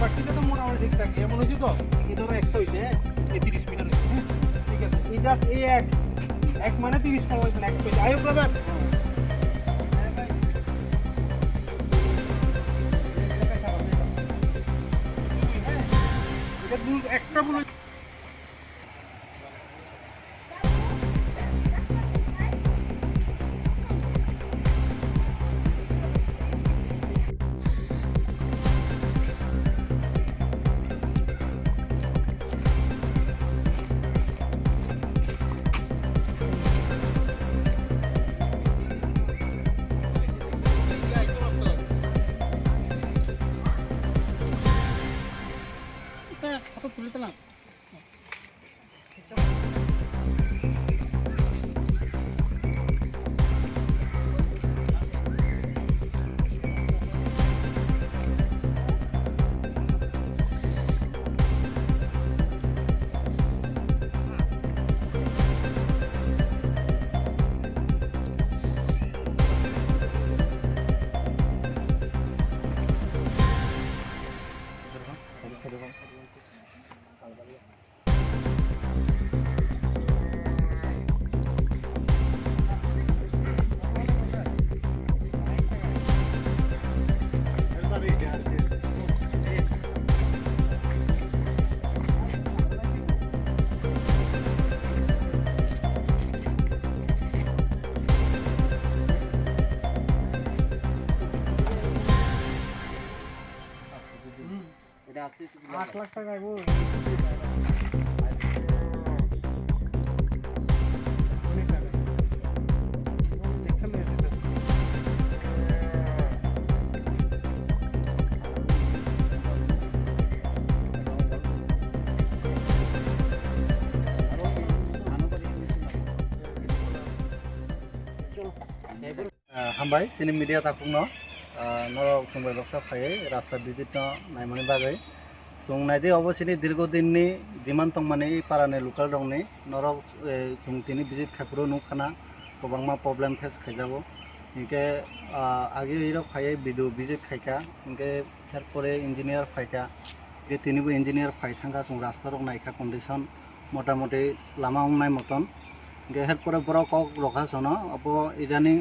বাকিটা তো মোটামুটি ঠিকঠাক এমন হয়েছে তো এই ধরো একটা হয়েছে 30 মিটার হয়েছে হ্যাঁ ঠিক আছে এই জাস্ট এই এক মানে 30 কম হয়েছে এক হয়েছে আয়ো ব্রাদার এটা একটা ভুল তুলে দিলাম এটা আছে 8 লাখ টাকা আইবো हामबाय सिने मीडिया थाफुंनो नरक संबाय बक्सा फायै रास्ता डिजिट नायमानि बागै जों नायदे अबसिनि दीर्घदिननि डिमान्ड तंमानि पारानि लोकाल दंनि नरक जोंतिनि विजिट खायफोराव नुखाना गोबांमा प्रब्लेम फेस खायजाबो इनके आगे इरो फायै बिदु विजिट खायका इनके हेरपरे इंजिनियर फायका जे तिनिबो इंजिनियर फायथांगा जों रास्ता रक नायका कंडिशन मोटामुटी लामा उंनाय मतन इनके हेरपरे बरक रखासनो अब इदानी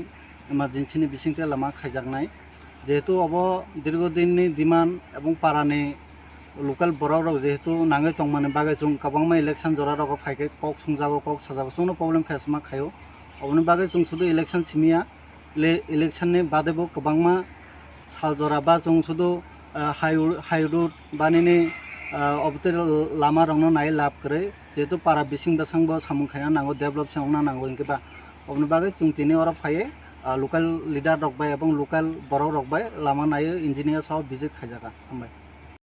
इमारजेंसी बिसिंते लामा खायजागनाय जेहेतु अब दीर्घदिननि डिमान्ड एवं पारानि लोकल बरक जेहेतु नाङै तंमानि बागै जों गोबांमा इलेक्शन जरा रक फायके कक सुंजाबो कक साजाबो जोंनो प्रब्लेम फेस मा खायो अबनि बागै जों सुदु इलेक्शन सिमिया इलेक्शननि बादैबो गोबांमा साल जरा बा जों सुदु हाई रोड बानिनि अबते लामा रंनो नाय लाभ करे जेहेतु पारा बिसिं बसांबो सामुं खायना नांगौ डेभलप सावना नांगौ इनकेबा अबनि बागै जों तिनि अरा फाये लोकल लिडार रकबाय एवं लोकल बरक रकबाय लामा नायो इंजिनियर साव विजिट खायजागा हामबाय।